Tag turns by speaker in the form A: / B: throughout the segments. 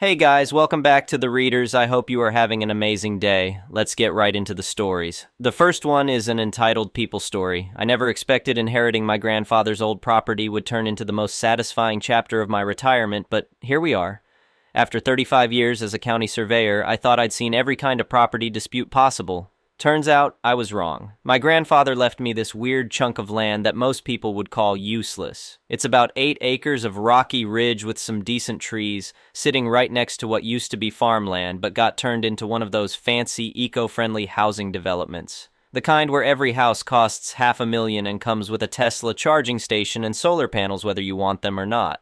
A: Hey guys, welcome back to The Readers. I hope you are having an amazing day. Let's get right into the stories. The first one is an entitled people story. I never expected inheriting my grandfather's old property would turn into the most satisfying chapter of my retirement, but here we are. After 35 years as a county surveyor, I thought I'd seen every kind of property dispute possible. Turns out, I was wrong. My grandfather left me this weird chunk of land that most people would call useless. It's about 8 acres of rocky ridge with some decent trees, sitting right next to what used to be farmland but got turned into one of those fancy, eco-friendly housing developments. The kind where every house costs $500,000 and comes with a Tesla charging station and solar panels whether you want them or not.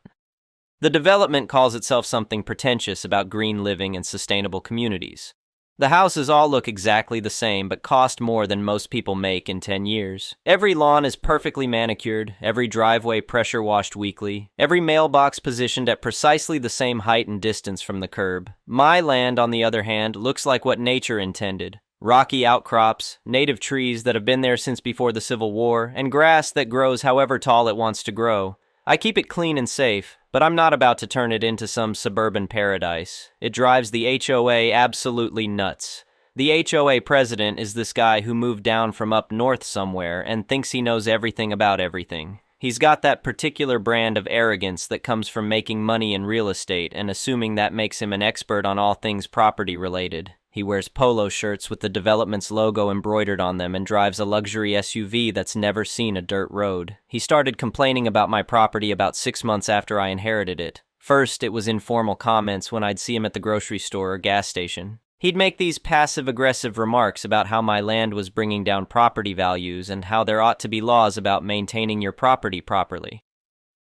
A: The development calls itself something pretentious about green living and sustainable communities. The houses all look exactly the same, but cost more than most people make in 10 years. Every lawn is perfectly manicured, every driveway pressure washed weekly, every mailbox positioned at precisely the same height and distance from the curb. My land, on the other hand, looks like what nature intended. Rocky outcrops, native trees that have been there since before the Civil War, and grass that grows however tall it wants to grow. I keep it clean and safe, but I'm not about to turn it into some suburban paradise. It drives the HOA absolutely nuts. The HOA president is this guy who moved down from up north somewhere and thinks he knows everything about everything. He's got that particular brand of arrogance that comes from making money in real estate and assuming that makes him an expert on all things property related. He wears polo shirts with the development's logo embroidered on them and drives a luxury SUV that's never seen a dirt road. He started complaining about my property about 6 months after I inherited it. First, it was informal comments when I'd see him at the grocery store or gas station. He'd make these passive-aggressive remarks about how my land was bringing down property values and how there ought to be laws about maintaining your property properly.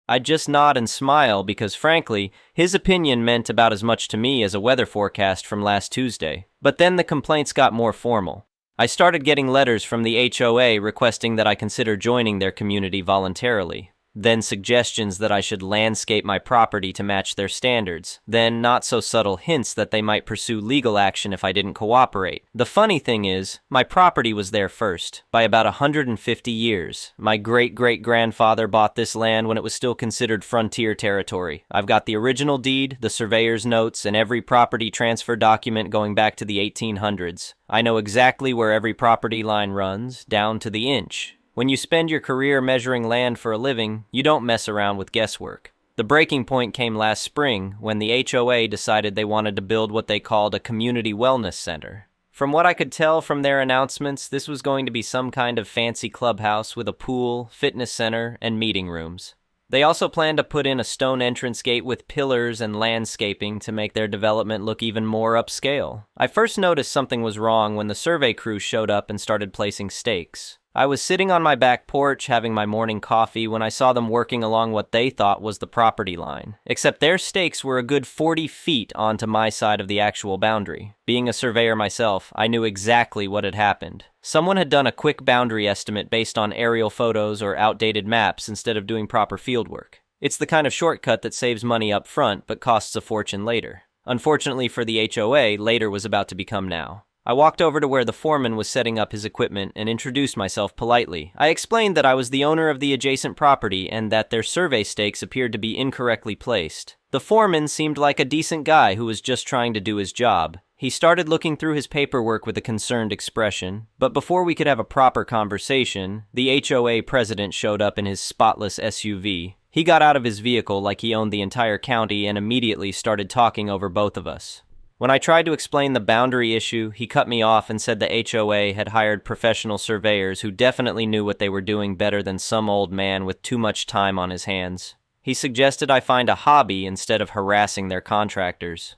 A: I'd just nod and smile because, frankly, his opinion meant about as much to me as a weather forecast from last Tuesday. But then the complaints got more formal. I started getting letters from the HOA requesting that I consider joining their community voluntarily. Then suggestions that I should landscape my property to match their standards. Then not-so-subtle hints that they might pursue legal action if I didn't cooperate. The funny thing is, my property was there first, by about 150 years. My great-great-grandfather bought this land when it was still considered frontier territory. I've got the original deed, the surveyor's notes, and every property transfer document going back to the 1800s. I know exactly where every property line runs, down to the inch. When you spend your career measuring land for a living, you don't mess around with guesswork. The breaking point came last spring when the HOA decided they wanted to build what they called a community wellness center. From what I could tell from their announcements, this was going to be some kind of fancy clubhouse with a pool, fitness center, and meeting rooms. They also planned to put in a stone entrance gate with pillars and landscaping to make their development look even more upscale. I first noticed something was wrong when the survey crew showed up and started placing stakes. I was sitting on my back porch having my morning coffee when I saw them working along what they thought was the property line. Except their stakes were a good 40 feet onto my side of the actual boundary. Being a surveyor myself, I knew exactly what had happened. Someone had done a quick boundary estimate based on aerial photos or outdated maps instead of doing proper fieldwork. It's the kind of shortcut that saves money up front but costs a fortune later. Unfortunately for the HOA, later was about to become now. I walked over to where the foreman was setting up his equipment and introduced myself politely. I explained that I was the owner of the adjacent property and that their survey stakes appeared to be incorrectly placed. The foreman seemed like a decent guy who was just trying to do his job. He started looking through his paperwork with a concerned expression, but before we could have a proper conversation, the HOA president showed up in his spotless SUV. He got out of his vehicle like he owned the entire county and immediately started talking over both of us. When I tried to explain the boundary issue, he cut me off and said the HOA had hired professional surveyors who definitely knew what they were doing better than some old man with too much time on his hands. He suggested I find a hobby instead of harassing their contractors.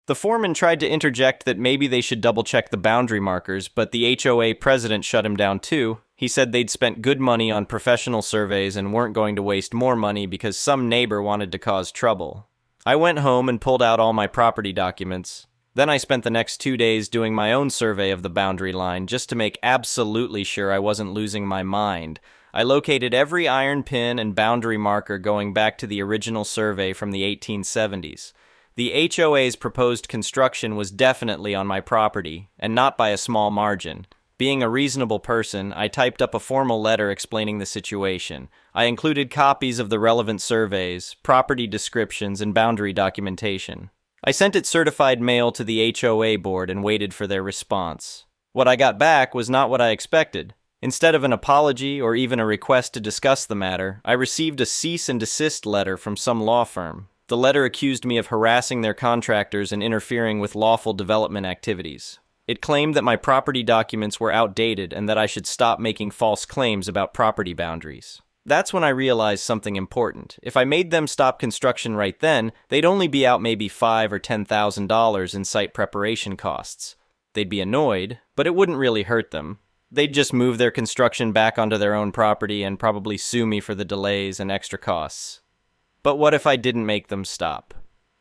A: The foreman tried to interject that maybe they should double-check the boundary markers, but the HOA president shut him down too. He said they'd spent good money on professional surveys and weren't going to waste more money because some neighbor wanted to cause trouble. I went home and pulled out all my property documents. Then I spent the next 2 days doing my own survey of the boundary line just to make absolutely sure I wasn't losing my mind. I located every iron pin and boundary marker going back to the original survey from the 1870s. The HOA's proposed construction was definitely on my property, and not by a small margin. Being a reasonable person, I typed up a formal letter explaining the situation. I included copies of the relevant surveys, property descriptions, and boundary documentation. I sent it certified mail to the HOA board and waited for their response. What I got back was not what I expected. Instead of an apology or even a request to discuss the matter, I received a cease and desist letter from some law firm. The letter accused me of harassing their contractors and interfering with lawful development activities. It claimed that my property documents were outdated and that I should stop making false claims about property boundaries. That's when I realized something important. If I made them stop construction right then, they'd only be out maybe $5,000 or $10,000 in site preparation costs. They'd be annoyed, but it wouldn't really hurt them. They'd just move their construction back onto their own property and probably sue me for the delays and extra costs. But what if I didn't make them stop?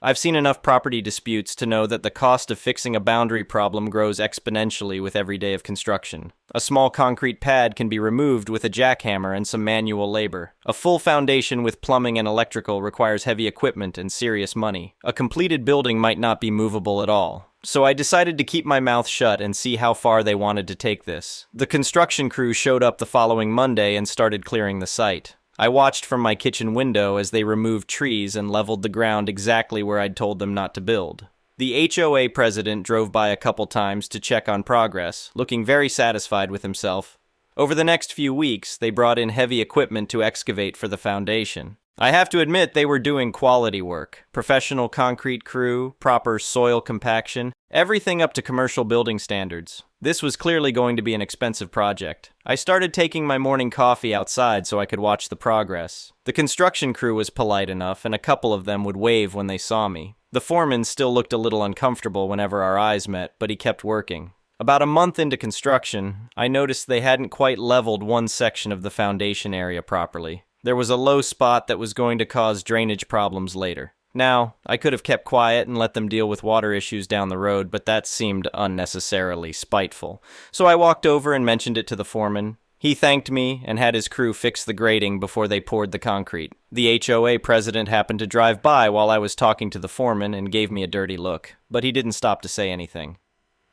A: I've seen enough property disputes to know that the cost of fixing a boundary problem grows exponentially with every day of construction. A small concrete pad can be removed with a jackhammer and some manual labor. A full foundation with plumbing and electrical requires heavy equipment and serious money. A completed building might not be movable at all. So I decided to keep my mouth shut and see how far they wanted to take this. The construction crew showed up the following Monday and started clearing the site. I watched from my kitchen window as they removed trees and leveled the ground exactly where I'd told them not to build. The HOA president drove by a couple times to check on progress, looking very satisfied with himself. Over the next few weeks, they brought in heavy equipment to excavate for the foundation. I have to admit they were doing quality work. Professional concrete crew, proper soil compaction, everything up to commercial building standards. This was clearly going to be an expensive project. I started taking my morning coffee outside so I could watch the progress. The construction crew was polite enough, and a couple of them would wave when they saw me. The foreman still looked a little uncomfortable whenever our eyes met, but he kept working. About a month into construction, I noticed they hadn't quite leveled one section of the foundation area properly. There was a low spot that was going to cause drainage problems later. Now, I could have kept quiet and let them deal with water issues down the road, but that seemed unnecessarily spiteful. So I walked over and mentioned it to the foreman. He thanked me and had his crew fix the grading before they poured the concrete. The HOA president happened to drive by while I was talking to the foreman and gave me a dirty look, but he didn't stop to say anything.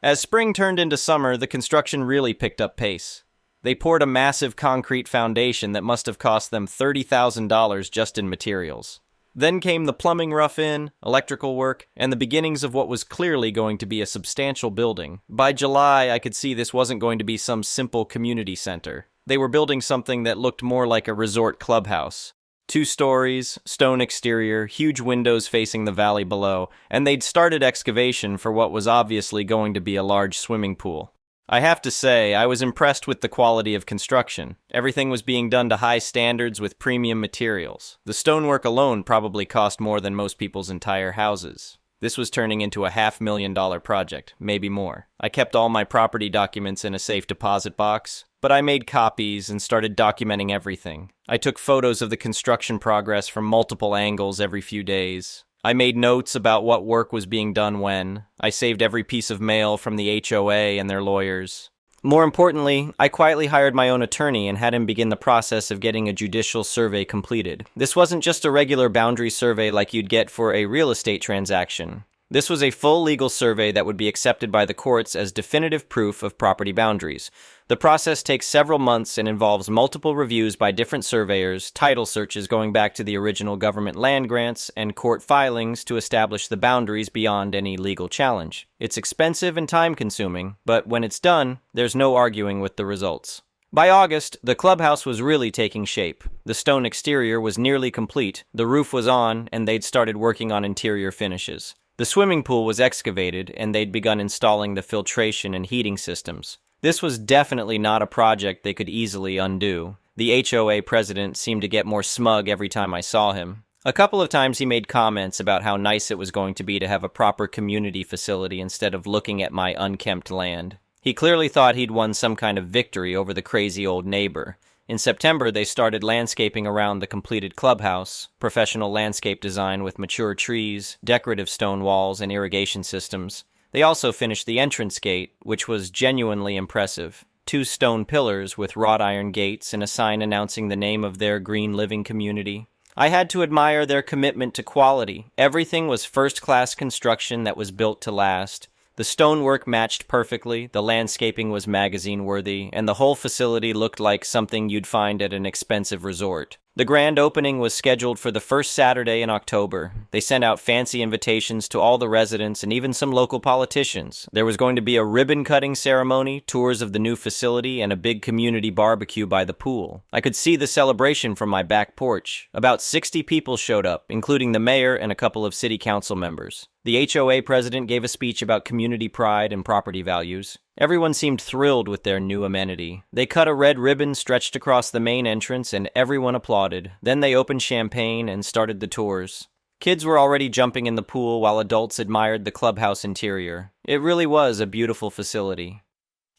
A: As spring turned into summer, the construction really picked up pace. They poured a massive concrete foundation that must have cost them $30,000 just in materials. Then came the plumbing rough-in, electrical work, and the beginnings of what was clearly going to be a substantial building. By July, I could see this wasn't going to be some simple community center. They were building something that looked more like a resort clubhouse. 2 stories, stone exterior, huge windows facing the valley below, and they'd started excavation for what was obviously going to be a large swimming pool. I have to say, I was impressed with the quality of construction. Everything was being done to high standards with premium materials. The stonework alone probably cost more than most people's entire houses. This was turning into a $500,000 project, maybe more. I kept all my property documents in a safe deposit box, but I made copies and started documenting everything. I took photos of the construction progress from multiple angles every few days. I made notes about what work was being done when. I saved every piece of mail from the HOA and their lawyers. More importantly, I quietly hired my own attorney and had him begin the process of getting a judicial survey completed. This wasn't just a regular boundary survey like you'd get for a real estate transaction. This was a full legal survey that would be accepted by the courts as definitive proof of property boundaries. The process takes several months and involves multiple reviews by different surveyors, title searches going back to the original government land grants, and court filings to establish the boundaries beyond any legal challenge. It's expensive and time-consuming, but when it's done, there's no arguing with the results. By August, the clubhouse was really taking shape. The stone exterior was nearly complete, the roof was on, and they'd started working on interior finishes. The swimming pool was excavated, and they'd begun installing the filtration and heating systems. This was definitely not a project they could easily undo. The HOA president seemed to get more smug every time I saw him. A couple of times he made comments about how nice it was going to be to have a proper community facility instead of looking at my unkempt land. He clearly thought he'd won some kind of victory over the crazy old neighbor. In September, they started landscaping around the completed clubhouse, professional landscape design with mature trees, decorative stone walls, and irrigation systems. They also finished the entrance gate, which was genuinely impressive. 2 stone pillars with wrought iron gates and a sign announcing the name of their green living community. I had to admire their commitment to quality. Everything was first-class construction that was built to last. The stonework matched perfectly, the landscaping was magazine-worthy, and the whole facility looked like something you'd find at an expensive resort. The grand opening was scheduled for the first Saturday in October. They sent out fancy invitations to all the residents and even some local politicians. There was going to be a ribbon-cutting ceremony, tours of the new facility, and a big community barbecue by the pool. I could see the celebration from my back porch. About 60 people showed up, including the mayor and a couple of city council members. The HOA president gave a speech about community pride and property values. Everyone seemed thrilled with their new amenity. They cut a red ribbon stretched across the main entrance and everyone applauded. Then they opened champagne and started the tours. Kids were already jumping in the pool while adults admired the clubhouse interior. It really was a beautiful facility.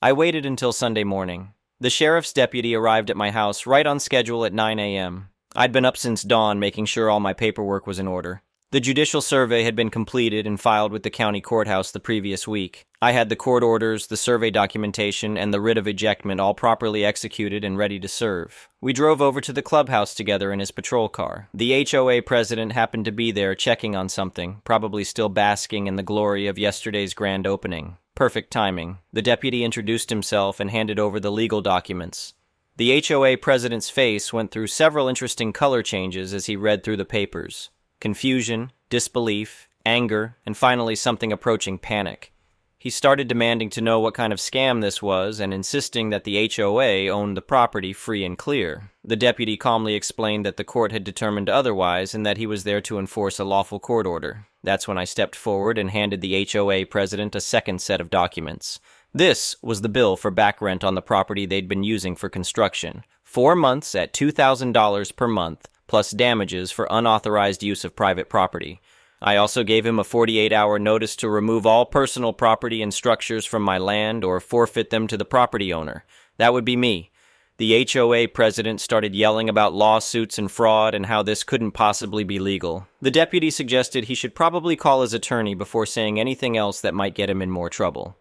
A: I waited until Sunday morning. The sheriff's deputy arrived at my house right on schedule at 9 a.m. I'd been up since dawn making sure all my paperwork was in order. The judicial survey had been completed and filed with the county courthouse the previous week. I had the court orders, the survey documentation, and the writ of ejectment all properly executed and ready to serve. We drove over to the clubhouse together in his patrol car. The HOA president happened to be there checking on something, probably still basking in the glory of yesterday's grand opening. Perfect timing. The deputy introduced himself and handed over the legal documents. The HOA president's face went through several interesting color changes as he read through the papers. Confusion, disbelief, anger, and finally something approaching panic. He started demanding to know what kind of scam this was and insisting that the HOA owned the property free and clear. The deputy calmly explained that the court had determined otherwise and that he was there to enforce a lawful court order. That's when I stepped forward and handed the HOA president a second set of documents. This was the bill for back rent on the property they'd been using for construction. 4 months at $2,000 per month, plus damages for unauthorized use of private property. I also gave him a 48-hour notice to remove all personal property and structures from my land or forfeit them to the property owner. That would be me. The HOA president started yelling about lawsuits and fraud and how this couldn't possibly be legal. The deputy suggested he should probably call his attorney before saying anything else that might get him in more trouble.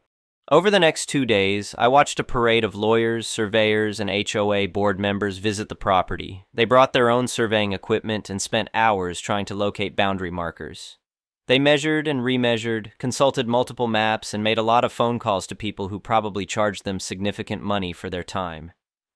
A: Over the next 2 days, I watched a parade of lawyers, surveyors, and HOA board members visit the property. They brought their own surveying equipment and spent hours trying to locate boundary markers. They measured and remeasured, consulted multiple maps, and made a lot of phone calls to people who probably charged them significant money for their time.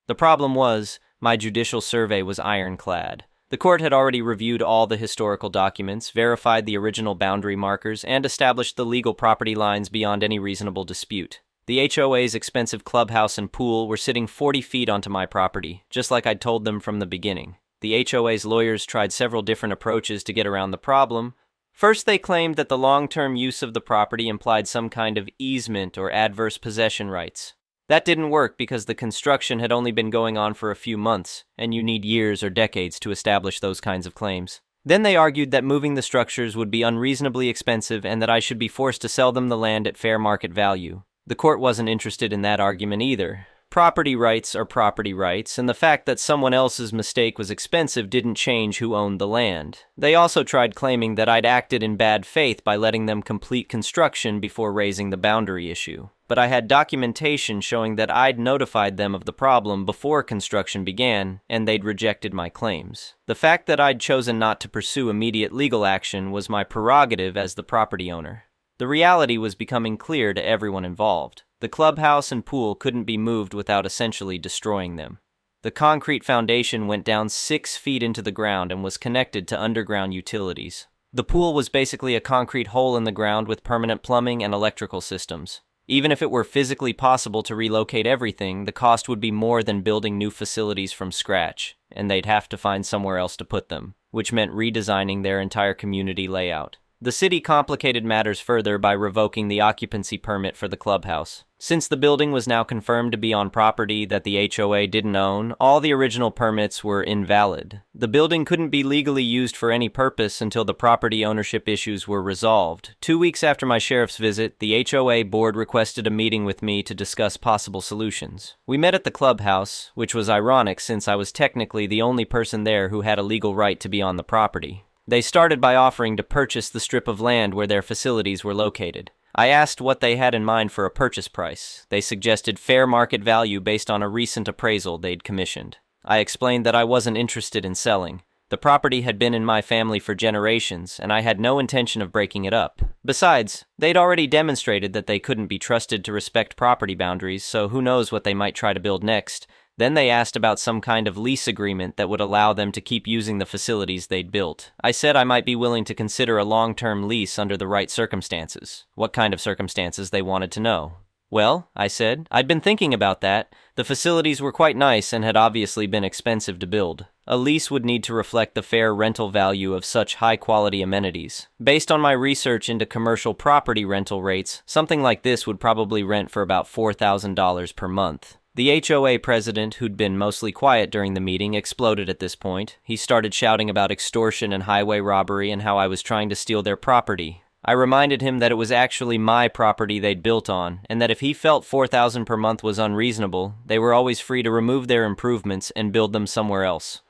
A: The problem was, my judicial survey was ironclad. The court had already reviewed all the historical documents, verified the original boundary markers, and established the legal property lines beyond any reasonable dispute. The HOA's expensive clubhouse and pool were sitting 40 feet onto my property, just like I'd told them from the beginning. The HOA's lawyers tried several different approaches to get around the problem. First, they claimed that the long-term use of the property implied some kind of easement or adverse possession rights. That didn't work because the construction had only been going on for a few months, and you need years or decades to establish those kinds of claims. Then they argued that moving the structures would be unreasonably expensive and that I should be forced to sell them the land at fair market value. The court wasn't interested in that argument either. Property rights are property rights, and the fact that someone else's mistake was expensive didn't change who owned the land. They also tried claiming that I'd acted in bad faith by letting them complete construction before raising the boundary issue. But I had documentation showing that I'd notified them of the problem before construction began, and they'd rejected my claims. The fact that I'd chosen not to pursue immediate legal action was my prerogative as the property owner. The reality was becoming clear to everyone involved. The clubhouse and pool couldn't be moved without essentially destroying them. The concrete foundation went down 6 feet into the ground and was connected to underground utilities. The pool was basically a concrete hole in the ground with permanent plumbing and electrical systems. Even if it were physically possible to relocate everything, the cost would be more than building new facilities from scratch, and they'd have to find somewhere else to put them, which meant redesigning their entire community layout. The city complicated matters further by revoking the occupancy permit for the clubhouse. Since the building was now confirmed to be on property that the HOA didn't own, all the original permits were invalid. The building couldn't be legally used for any purpose until the property ownership issues were resolved. 2 weeks after my sheriff's visit, the HOA board requested a meeting with me to discuss possible solutions. We met at the clubhouse, which was ironic since I was technically the only person there who had a legal right to be on the property. They started by offering to purchase the strip of land where their facilities were located. I asked what they had in mind for a purchase price. They suggested fair market value based on a recent appraisal they'd commissioned. I explained that I wasn't interested in selling. The property had been in my family for generations, and I had no intention of breaking it up. Besides, they'd already demonstrated that they couldn't be trusted to respect property boundaries, so who knows what they might try to build next. Then they asked about some kind of lease agreement that would allow them to keep using the facilities they'd built. I said I might be willing to consider a long-term lease under the right circumstances. What kind of circumstances they wanted to know. Well, I said, I'd been thinking about that. The facilities were quite nice and had obviously been expensive to build. A lease would need to reflect the fair rental value of such high-quality amenities. Based on my research into commercial property rental rates, something like this would probably rent for about $4,000 per month. The HOA president, who'd been mostly quiet during the meeting, exploded at this point. He started shouting about extortion and highway robbery and how I was trying to steal their property. I reminded him that it was actually my property they'd built on, and that if he felt $4,000 per month was unreasonable, they were always free to remove their improvements and build them somewhere else.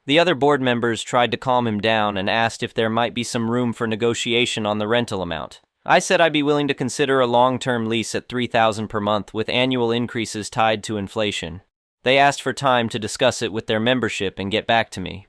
A: The other board members tried to calm him down and asked if there might be some room for negotiation on the rental amount. I said I'd be willing to consider a long-term lease at $3,000 per month with annual increases tied to inflation. They asked for time to discuss it with their membership and get back to me.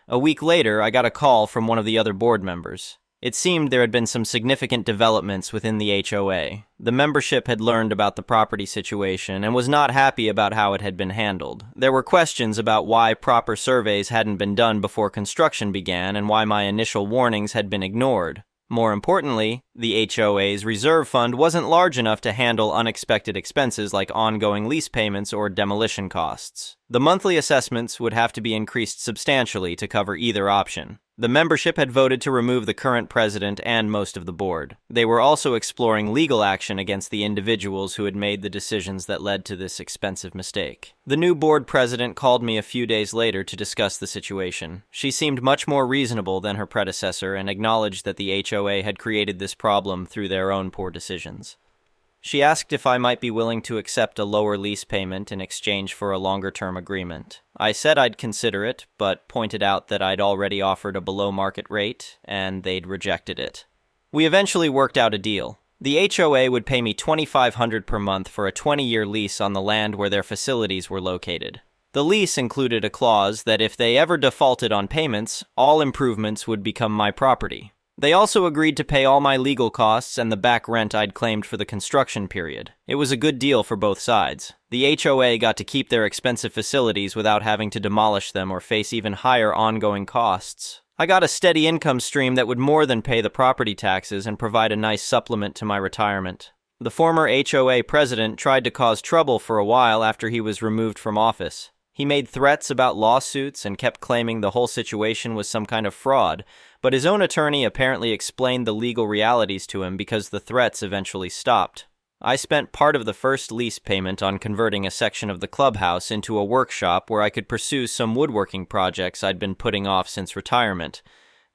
A: A week later, I got a call from one of the other board members. It seemed there had been some significant developments within the HOA. The membership had learned about the property situation and was not happy about how it had been handled. There were questions about why proper surveys hadn't been done before construction began and why my initial warnings had been ignored. More importantly, the HOA's reserve fund wasn't large enough to handle unexpected expenses like ongoing lease payments or demolition costs. The monthly assessments would have to be increased substantially to cover either option. The membership had voted to remove the current president and most of the board. They were also exploring legal action against the individuals who had made the decisions that led to this expensive mistake. The new board president called me a few days later to discuss the situation. She seemed much more reasonable than her predecessor and acknowledged that the HOA had created this problem through their own poor decisions. She asked if I might be willing to accept a lower lease payment in exchange for a longer-term agreement. I said I'd consider it, but pointed out that I'd already offered a below-market rate, and they'd rejected it. We eventually worked out a deal. The HOA would pay me $2,500 per month for a 20-year lease on the land where their facilities were located. The lease included a clause that if they ever defaulted on payments, all improvements would become my property. They also agreed to pay all my legal costs and the back rent I'd claimed for the construction period. It was a good deal for both sides. The HOA got to keep their expensive facilities without having to demolish them or face even higher ongoing costs. I got a steady income stream that would more than pay the property taxes and provide a nice supplement to my retirement. The former HOA president tried to cause trouble for a while after he was removed from office. He made threats about lawsuits and kept claiming the whole situation was some kind of fraud, but his own attorney apparently explained the legal realities to him because the threats eventually stopped. I spent part of the first lease payment on converting a section of the clubhouse into a workshop where I could pursue some woodworking projects I'd been putting off since retirement.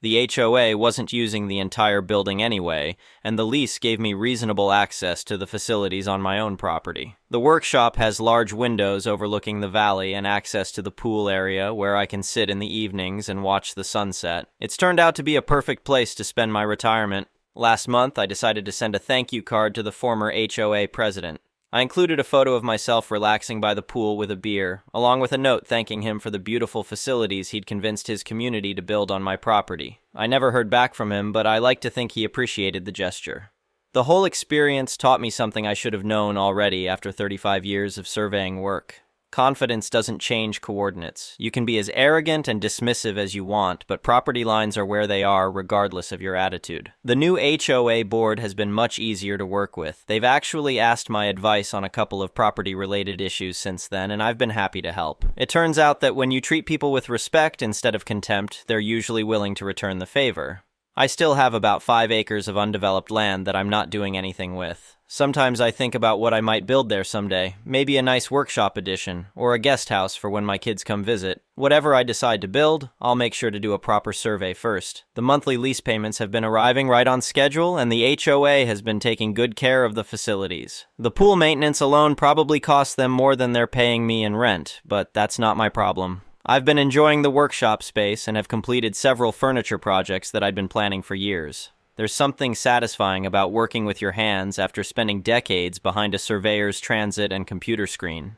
A: The HOA wasn't using the entire building anyway, and the lease gave me reasonable access to the facilities on my own property. The workshop has large windows overlooking the valley and access to the pool area where I can sit in the evenings and watch the sunset. It's turned out to be a perfect place to spend my retirement. Last month, I decided to send a thank you card to the former HOA president. I included a photo of myself relaxing by the pool with a beer, along with a note thanking him for the beautiful facilities he'd convinced his community to build on my property. I never heard back from him, but I like to think he appreciated the gesture. The whole experience taught me something I should have known already after 35 years of surveying work. Confidence doesn't change coordinates. You can be as arrogant and dismissive as you want, but property lines are where they are regardless of your attitude. The new HOA board has been much easier to work with. They've actually asked my advice on a couple of property-related issues since then, and I've been happy to help. It turns out that when you treat people with respect instead of contempt, they're usually willing to return the favor. I still have about 5 acres of undeveloped land that I'm not doing anything with. Sometimes I think about what I might build there someday, maybe a nice workshop addition, or a guest house for when my kids come visit. Whatever I decide to build, I'll make sure to do a proper survey first. The monthly lease payments have been arriving right on schedule, and the HOA has been taking good care of the facilities. The pool maintenance alone probably costs them more than they're paying me in rent, but that's not my problem. I've been enjoying the workshop space and have completed several furniture projects that I'd been planning for years. There's something satisfying about working with your hands after spending decades behind a surveyor's transit and computer screen.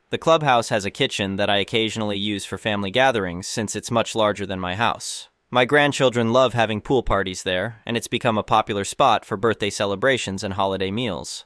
A: The clubhouse has a kitchen that I occasionally use for family gatherings since it's much larger than my house. My grandchildren love having pool parties there, and it's become a popular spot for birthday celebrations and holiday meals.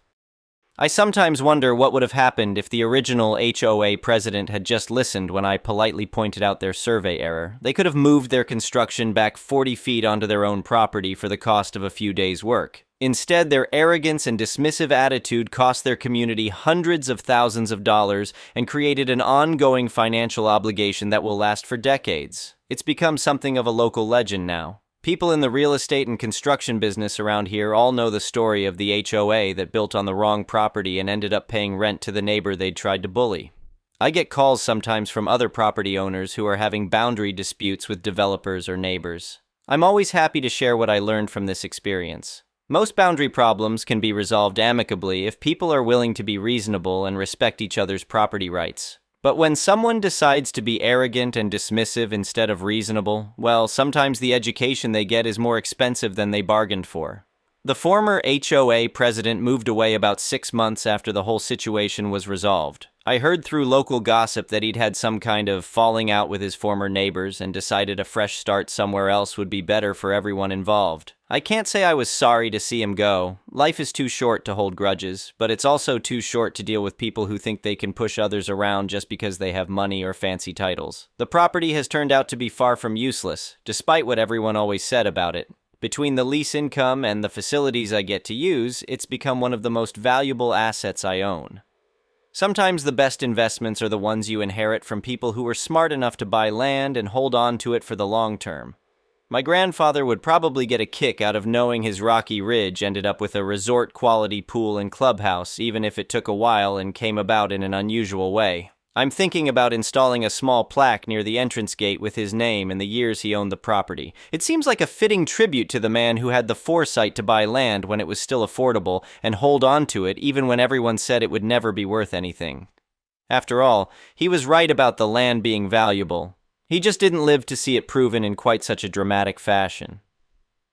A: I sometimes wonder what would have happened if the original HOA president had just listened when I politely pointed out their survey error. They could have moved their construction back 40 feet onto their own property for the cost of a few days' work. Instead, their arrogance and dismissive attitude cost their community hundreds of thousands of dollars and created an ongoing financial obligation that will last for decades. It's become something of a local legend now. People in the real estate and construction business around here all know the story of the HOA that built on the wrong property and ended up paying rent to the neighbor they'd tried to bully. I get calls sometimes from other property owners who are having boundary disputes with developers or neighbors. I'm always happy to share what I learned from this experience. Most boundary problems can be resolved amicably if people are willing to be reasonable and respect each other's property rights. But when someone decides to be arrogant and dismissive instead of reasonable, well, sometimes the education they get is more expensive than they bargained for. The former HOA president moved away about 6 months after the whole situation was resolved. I heard through local gossip that he'd had some kind of falling out with his former neighbors and decided a fresh start somewhere else would be better for everyone involved. I can't say I was sorry to see him go. Life is too short to hold grudges, but it's also too short to deal with people who think they can push others around just because they have money or fancy titles. The property has turned out to be far from useless, despite what everyone always said about it. Between the lease income and the facilities I get to use, it's become one of the most valuable assets I own. Sometimes the best investments are the ones you inherit from people who were smart enough to buy land and hold on to it for the long term. My grandfather would probably get a kick out of knowing his rocky ridge ended up with a resort-quality pool and clubhouse, even if it took a while and came about in an unusual way. I'm thinking about installing a small plaque near the entrance gate with his name and the years he owned the property. It seems like a fitting tribute to the man who had the foresight to buy land when it was still affordable and hold on to it even when everyone said it would never be worth anything. After all, he was right about the land being valuable. He just didn't live to see it proven in quite such a dramatic fashion.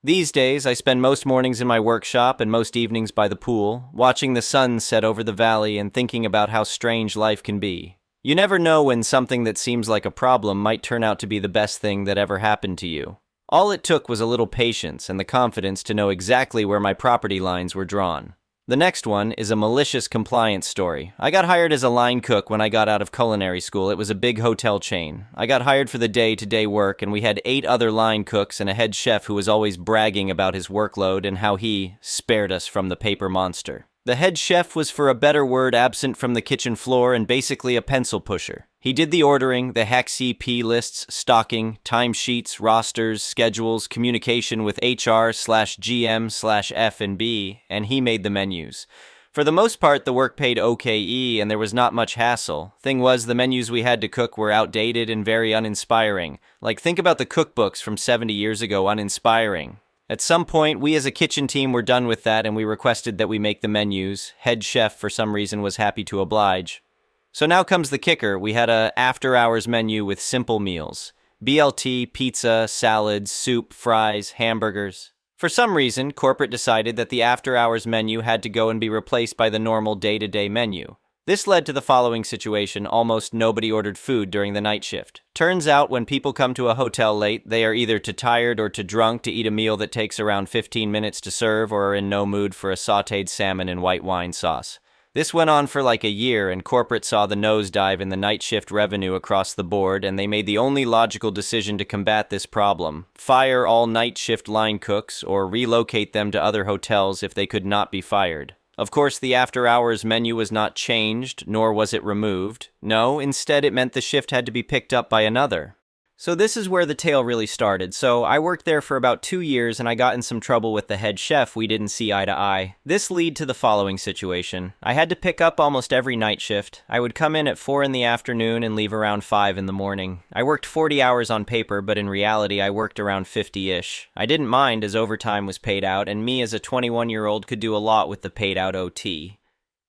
A: These days, I spend most mornings in my workshop and most evenings by the pool, watching the sun set over the valley and thinking about how strange life can be. You never know when something that seems like a problem might turn out to be the best thing that ever happened to you. All it took was a little patience and the confidence to know exactly where my property lines were drawn. The next one is a malicious compliance story. I got hired as a line cook when I got out of culinary school. It was a big hotel chain. I got hired for the day-to-day work, and we had 8 other line cooks and a head chef who was always bragging about his workload and how he spared us from the paper monster. The head chef was, for a better word, absent from the kitchen floor and basically a pencil pusher. He did the ordering, the HEC-P lists, stocking, timesheets, rosters, schedules, communication with HR/GM/F&B, and he made the menus. For the most part, the work paid okay, and there was not much hassle. Thing was, the menus we had to cook were outdated and very uninspiring. Like, think about the cookbooks from 70 years ago, uninspiring. At some point, we as a kitchen team were done with that and we requested that we make the menus. Head chef, for some reason, was happy to oblige. So now comes the kicker. We had a after-hours menu with simple meals. BLT, pizza, salads, soup, fries, hamburgers. For some reason, corporate decided that the after-hours menu had to go and be replaced by the normal day-to-day menu. This led to the following situation: almost nobody ordered food during the night shift. Turns out when people come to a hotel late, they are either too tired or too drunk to eat a meal that takes around 15 minutes to serve or are in no mood for a sautéed salmon and white wine sauce. This went on for like a year, and corporate saw the nosedive in the night shift revenue across the board, and they made the only logical decision to combat this problem: fire all night shift line cooks or relocate them to other hotels if they could not be fired. Of course, the after-hours menu was not changed, nor was it removed. No, instead it meant the shift had to be picked up by another. So this is where the tale really started. So I worked there for about 2 years and I got in some trouble with the head chef. We didn't see eye to eye. This led to the following situation. I had to pick up almost every night shift. I would come in at 4 in the afternoon and leave around 5 in the morning. I worked 40 hours on paper, but in reality I worked around 50-ish. I didn't mind as overtime was paid out, and me as a 21-year-old could do a lot with the paid out OT.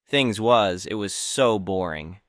A: It was so boring.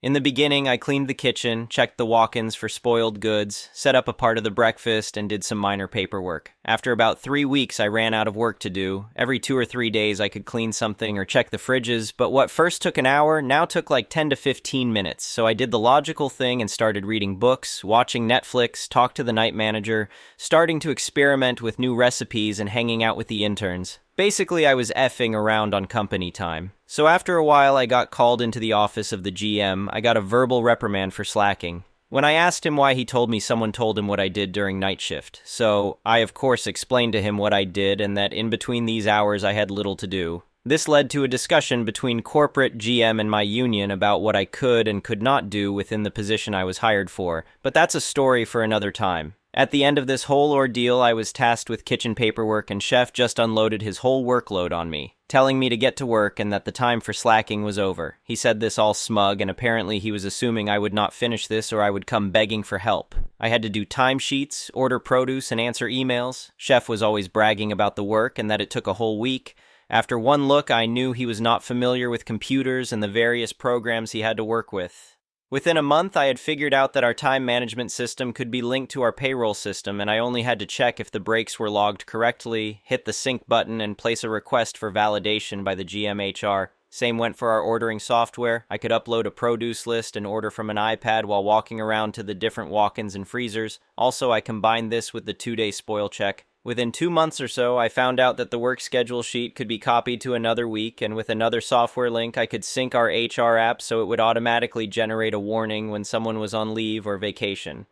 A: In the beginning, I cleaned the kitchen, checked the walk-ins for spoiled goods, set up a part of the breakfast, and did some minor paperwork. After about 3 weeks, I ran out of work to do. Every 2 or 3 days, I could clean something or check the fridges, but what first took an hour now took like 10 to 15 minutes, so I did the logical thing and started reading books, watching Netflix, talked to the night manager, starting to experiment with new recipes and hanging out with the interns. Basically, I was effing around on company time. So after a while, I got called into the office of the GM. I got a verbal reprimand for slacking. When I asked him why, he told me someone told him what I did during night shift. So I, of course, explained to him what I did and that in between these hours I had little to do. This led to a discussion between corporate GM and my union about what I could and could not do within the position I was hired for, but that's a story for another time. At the end of this whole ordeal, I was tasked with kitchen paperwork, and Chef just unloaded his whole workload on me, telling me to get to work and that the time for slacking was over. He said this all smug, and apparently he was assuming I would not finish this or I would come begging for help. I had to do timesheets, order produce, and answer emails. Chef was always bragging about the work and that it took a whole week. After one look, I knew he was not familiar with computers and the various programs he had to work with. Within a month, I had figured out that our time management system could be linked to our payroll system, and I only had to check if the breaks were logged correctly, hit the sync button, and place a request for validation by the GMHR. Same went for our ordering software. I could upload a produce list and order from an iPad while walking around to the different walk-ins and freezers. Also, I combined this with the 2-day spoil check. Within 2 months or so, I found out that the work schedule sheet could be copied to another week, and with another software link, I could sync our HR app so it would automatically generate a warning when someone was on leave or vacation.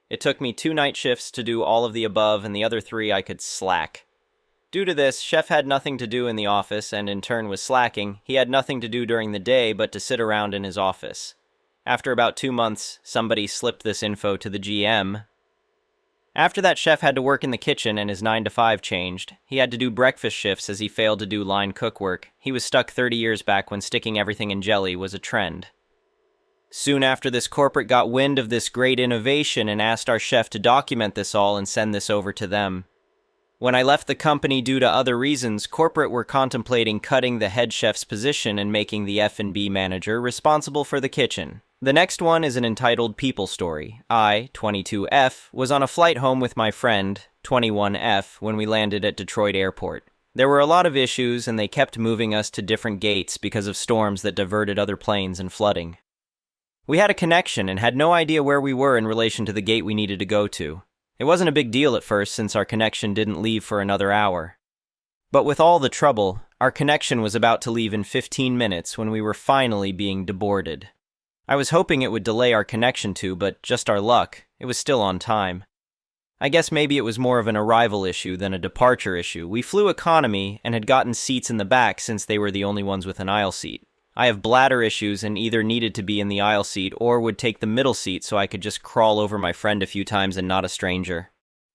A: It took me 2 night shifts to do all of the above, and the other 3 I could slack. Due to this, Chef had nothing to do in the office, and in turn was slacking. He had nothing to do during the day but to sit around in his office. After about 2 months, somebody slipped this info to the GM. After that, Chef had to work in the kitchen and his 9 to 5 changed. He had to do breakfast shifts as he failed to do line cook work. He was stuck 30 years back when sticking everything in jelly was a trend. Soon after this, corporate got wind of this great innovation and asked our chef to document this all and send this over to them. When I left the company due to other reasons, corporate were contemplating cutting the head chef's position and making the F&B manager responsible for the kitchen. The next one is an entitled People Story. I, 22F, was on a flight home with my friend, 21F, when we landed at Detroit Airport. There were a lot of issues, and they kept moving us to different gates because of storms that diverted other planes and flooding. We had a connection and had no idea where we were in relation to the gate we needed to go to. It wasn't a big deal at first since our connection didn't leave for another hour. But with all the trouble, our connection was about to leave in 15 minutes when we were finally being deboarded. I was hoping it would delay our connection to, but just our luck, it was still on time. I guess maybe it was more of an arrival issue than a departure issue. We flew economy and had gotten seats in the back since they were the only ones with an aisle seat. I have bladder issues and either needed to be in the aisle seat or would take the middle seat so I could just crawl over my friend a few times and not a stranger.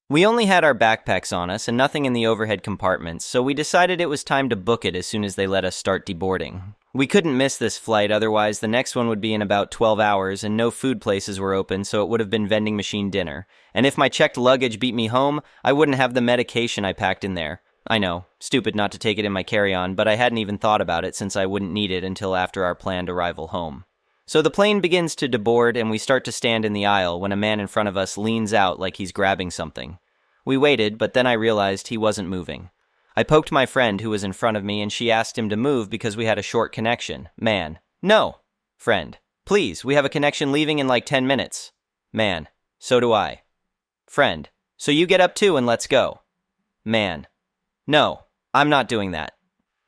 A: We only had our backpacks on us and nothing in the overhead compartments, so we decided it was time to book it as soon as they let us start deboarding. We couldn't miss this flight, otherwise the next one would be in about 12 hours and no food places were open, so it would have been vending machine dinner. And if my checked luggage beat me home, I wouldn't have the medication I packed in there. I know, stupid not to take it in my carry-on, but I hadn't even thought about it since I wouldn't need it until after our planned arrival home. So the plane begins to deboard and we start to stand in the aisle when a man in front of us leans out like he's grabbing something. We waited, but then I realized he wasn't moving. I poked my friend who was in front of me and she asked him to move because we had a short connection. Man. No. Friend. Please, we have a connection leaving in like 10 minutes. Man. So do I. Friend. So you get up too and let's go. Man. No. I'm not doing that.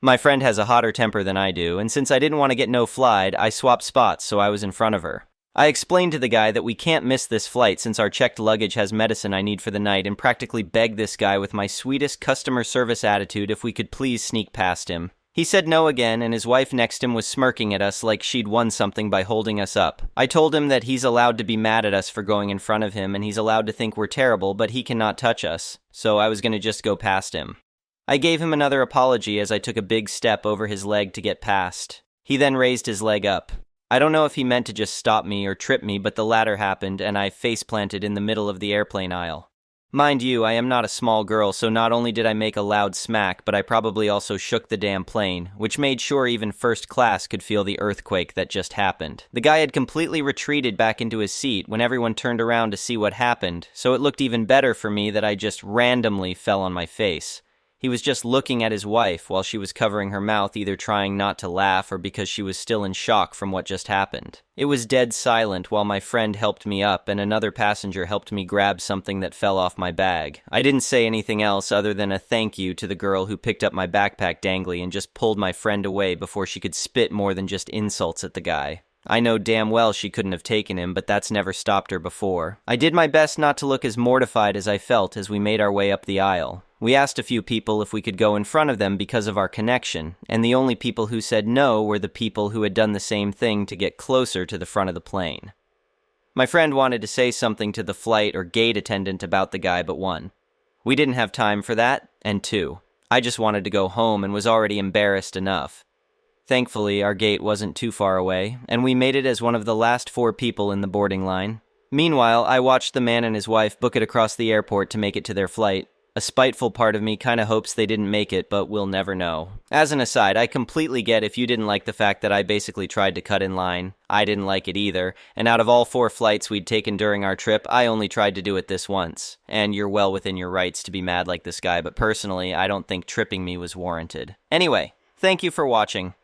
A: My friend has a hotter temper than I do, and since I didn't want to get no-flied, I swapped spots so I was in front of her. I explained to the guy that we can't miss this flight since our checked luggage has medicine I need for the night and practically begged this guy with my sweetest customer service attitude if we could please sneak past him. He said no again, and his wife next to him was smirking at us like she'd won something by holding us up. I told him that he's allowed to be mad at us for going in front of him and he's allowed to think we're terrible, but he cannot touch us, so I was going to just go past him. I gave him another apology as I took a big step over his leg to get past. He then raised his leg up. I don't know if he meant to just stop me or trip me, but the latter happened and I face-planted in the middle of the airplane aisle. Mind you, I am not a small girl, so not only did I make a loud smack, but I probably also shook the damn plane, which made sure even first class could feel the earthquake that just happened. The guy had completely retreated back into his seat when everyone turned around to see what happened, so it looked even better for me that I just randomly fell on my face. He was just looking at his wife while she was covering her mouth, either trying not to laugh or because she was still in shock from what just happened. It was dead silent while my friend helped me up and another passenger helped me grab something that fell off my bag. I didn't say anything else other than a thank you to the girl who picked up my backpack dangly and just pulled my friend away before she could spit more than just insults at the guy. I know damn well she couldn't have taken him, but that's never stopped her before. I did my best not to look as mortified as I felt as we made our way up the aisle. We asked a few people if we could go in front of them because of our connection, and the only people who said no were the people who had done the same thing to get closer to the front of the plane. My friend wanted to say something to the flight or gate attendant about the guy, but 1, we didn't have time for that, and 2, I just wanted to go home and was already embarrassed enough. Thankfully, our gate wasn't too far away, and we made it as one of the last 4 people in the boarding line. Meanwhile, I watched the man and his wife book it across the airport to make it to their flight. A spiteful part of me kinda hopes they didn't make it, but we'll never know. As an aside, I completely get if you didn't like the fact that I basically tried to cut in line. I didn't like it either, and out of all 4 flights we'd taken during our trip, I only tried to do it this once. And you're well within your rights to be mad like this guy, but personally, I don't think tripping me was warranted. Anyway, thank you for watching.